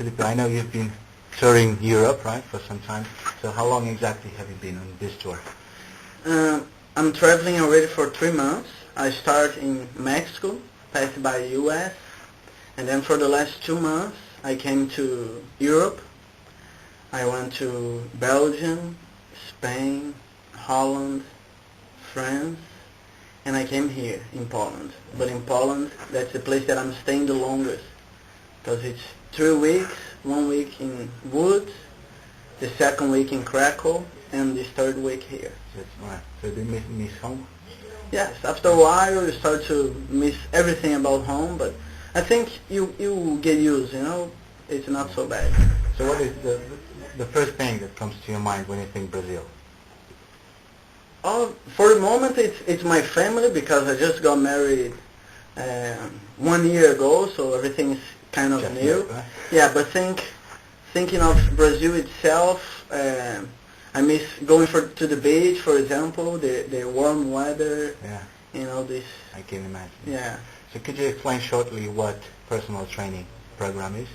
Felipe, I know you've been touring Europe, right, for some time. So how long exactly have you been on this tour? I'm traveling already for 3 months. I start in Mexico, passed by US, and then for the last 2 months I came to Europe. I went to Belgium, Spain, Holland, France, and I came here in Poland. But in Poland, that's the place that I'm staying the longest, because it's 3 weeks, 1 week in Woods, the second week in Krakow, and the third week here. Right. So do you miss home? Yes, after a while you start to miss everything about home, but I think you get used, it's not so bad. So what is the first thing that comes to your mind when you think Brazil? Oh, for the moment it's my family, because I just got married 1 year ago, so everything is kind of Just new. new, right? Yeah, but thinking of Brazil itself, I miss going to the beach, for example, the warm weather. Yeah. This. I can imagine. Yeah. So could you explain shortly what personal training program is?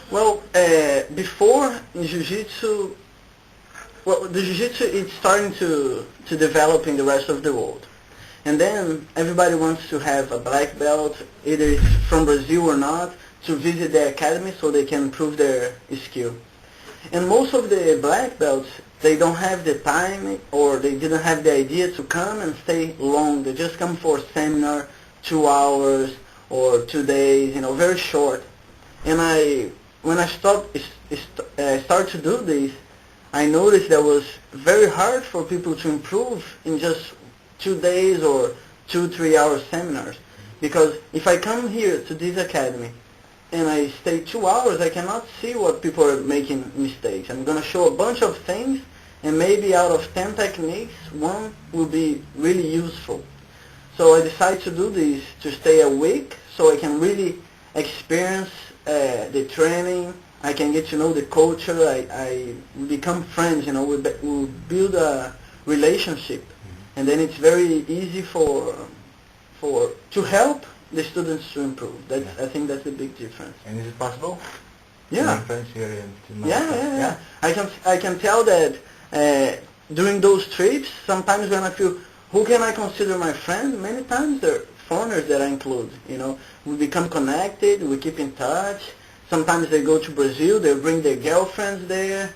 Well, before in jiu-jitsu, the jiu-jitsu is starting to develop in the rest of the world. And then everybody wants to have a black belt, either it's from Brazil or not, to visit the academy so they can improve their skill. And most of the black belts, they don't have the time, or they didn't have the idea to come and stay long. They just come for a seminar, 2 hours or 2 days, very short. And when I started to do this, I noticed that it was very hard for people to improve in just 2 days or 2-3 hour seminars. Because if I come here to this academy and I stay 2 hours, I cannot see what people are making mistakes. I'm going to show a bunch of things, and maybe out of 10 techniques, 1 will be really useful. So I decided to do this, to stay a week, so I can really experience the training. I can get to know the culture. I become friends. We build a relationship, and then it's very easy to help the students to improve. I think that's the big difference. And is it possible? Yeah. To make friends here and to know Yeah. I can tell that during those trips, sometimes when I feel, who can I consider my friend? Many times they're foreigners that I include. We become connected. We keep in touch. Sometimes they go to Brazil. They bring their girlfriends there.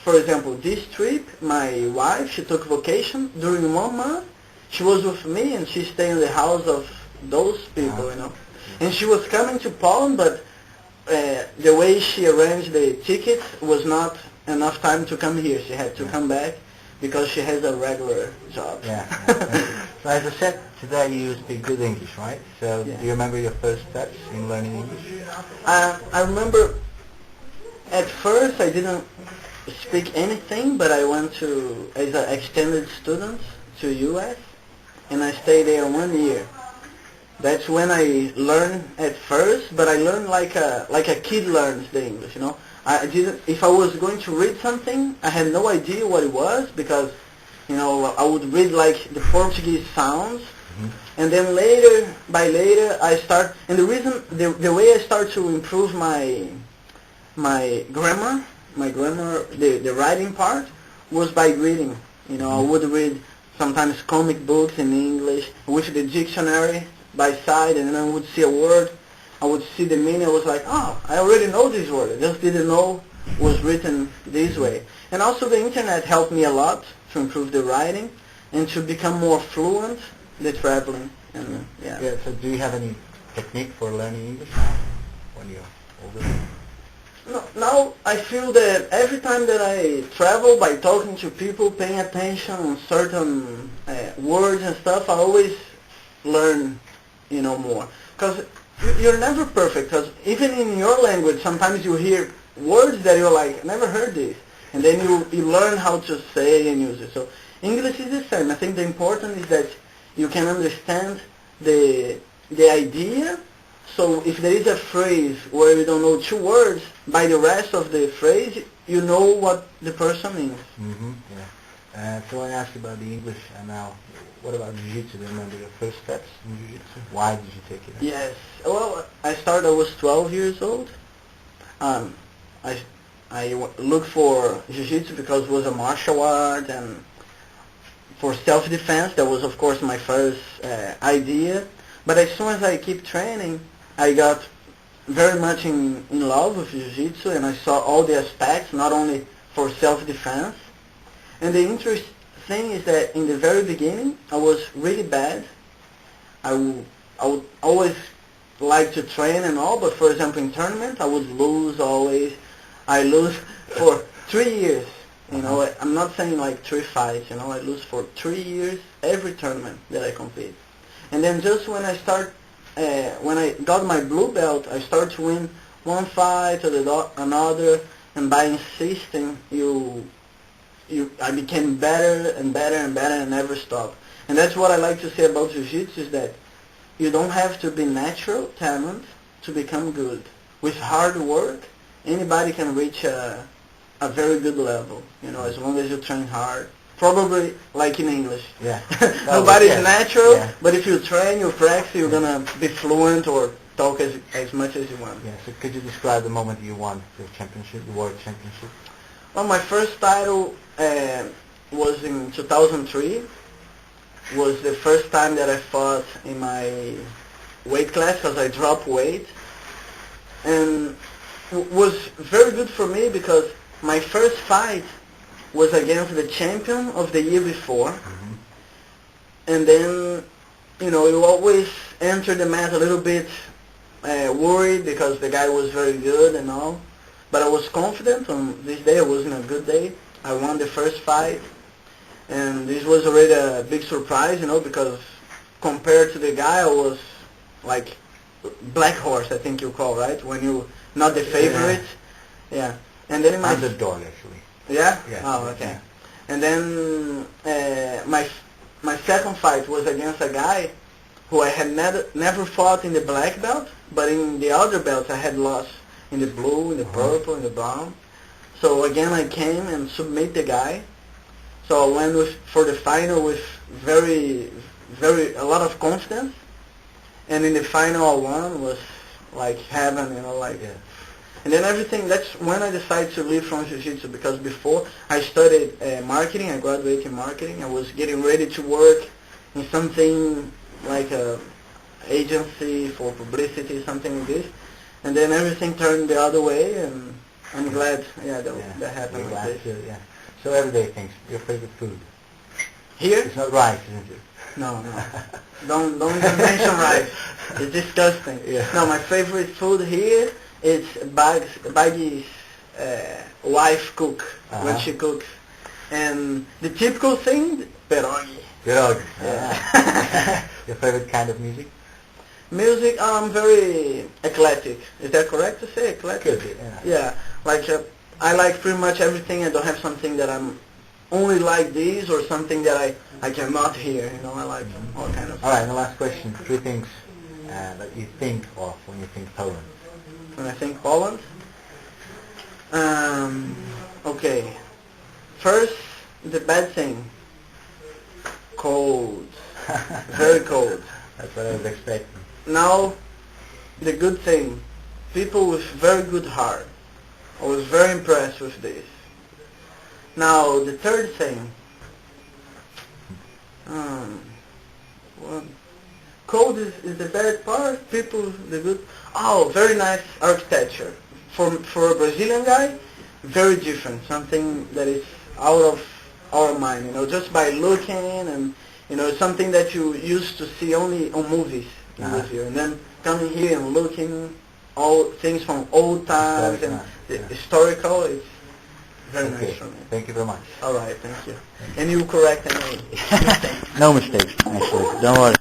For example, this trip, my wife, she took vacation during 1 month. She was with me, and she stayed in the house of those people, And she was coming to Poland, but the way she arranged the tickets was not enough time to come here. She had to come back because she has a regular job. Yeah. So as I said, today you speak good English, right? So do you remember your first steps in learning English? I remember at first I didn't speak anything, but I went as an extended student to US, and I stayed there 1 year. That's when I learned at first, but I learned like a kid learns the English, If I was going to read something, I had no idea what it was, because, I would read like the Portuguese sounds, and then later I start, and the way I start to improve my grammar, the writing part, was by reading. I would read sometimes comic books in English with the dictionary by side, and then I would see a word, I would see the meaning. I was like, oh, I already know this word. I just didn't know it was written this way. And also the internet helped me a lot to improve the writing and to become more fluent the traveling. And, So do you have any technique for learning English now when you're older? No, now I feel that every time that I travel, by talking to people, paying attention on certain words and stuff, I always learn, more. Because you're never perfect, because even in your language, sometimes you hear words that you're like, I never heard this. And then you learn how to say and use it. So English is the same. I think the important is that you can understand the idea. So if there is a phrase where you don't know 2 words, by the rest of the phrase, you know what the person means. Yeah. So I asked you about the English, and now what about jiu-jitsu? Do you remember your first steps in jiu-jitsu? Why did you take it? Yes. Well, I was 12 years old. Um, I looked for jiu-jitsu because it was a martial art, and for self-defense, that was of course my first idea. But as soon as I keep training, I got very much in love with jiu-jitsu, and I saw all the aspects, not only for self-defense. And the interesting thing is that in the very beginning, I was really bad. I would always like to train and all, but for example in tournament, I would lose always. I lose for 3 years. You know, I'm not saying like 3 fights. You know, I lose for 3 years every tournament that I compete. And then just when when I got my blue belt, I started to win one fight to another, and by insisting, I became better and better and better and never stopped. And that's what I like to say about jiu-jitsu, is that you don't have to be natural talent to become good. With hard work, anybody can reach a very good level, you know, as long as you train hard. Probably like in English. Yeah. Nobody's natural, yeah. but if you train, you practice, you're going to be fluent or talk as much as you want. Yeah, so could you describe the moment you won the championship, the world championship? Well, my first title was in 2003. Was the first time that I fought in my weight class, because I dropped weight. And was very good for me because my first fight was against the champion of the year before. Mm-hmm. And then, you know, you always enter the match a little bit worried because the guy was very good and all. But I was confident on this day. It wasn't a good day. I won the first fight. And this was already a big surprise, you know, because compared to the guy, I was like black horse, I think you call, right? When you're not the favorite. Yeah. And then underdog, actually. Yeah? Yeah. Oh, okay. And then my second fight was against a guy who I had never fought in the black belt, but in the other belts I had lost in the blue, in the purple, in the brown. So again I came and submit the guy. So I went for the final with a lot of confidence. And in the final I won. Was like heaven, you know, like. Yeah. And then everything, that's when I decided to leave from jiu-jitsu, because before I studied marketing. I graduated in marketing. I was getting ready to work in something like a agency for publicity, something like this. And then everything turned the other way, and I'm glad, that happened like this. Yeah. So everyday things, your favorite food? Here? It's not rice, isn't it? No. Don't even mention rice. It's disgusting. Yeah. No, my favorite food here is Baggy's wife cook, when she cooks. And the typical thing, pierogi. Pierogi. Yeah. Your favorite kind of music? Music, I'm very eclectic. Is that correct to say eclectic? Could be, yeah. Like I like pretty much everything. I don't have something that I'm only like this or something that I cannot hear. You know, I like all kind of. All right, and the last question: 3 things that you think of when you think Poland. When I think Poland, okay. First, the bad thing: cold, very cold. That's what I was expecting. Now, the good thing: people with very good heart. I was very impressed with this. Now, the third thing, cold is the bad part, people, the good, very nice architecture. For a Brazilian guy, very different, something that is out of our mind, you know, just by looking, and, you know, something that you used to see only on movies in Brazil, and then coming here and looking all things from old times and the historical, it's very nice for me. Thank you very much. All right, thank you. And you correct me. No mistakes, actually. Don't worry.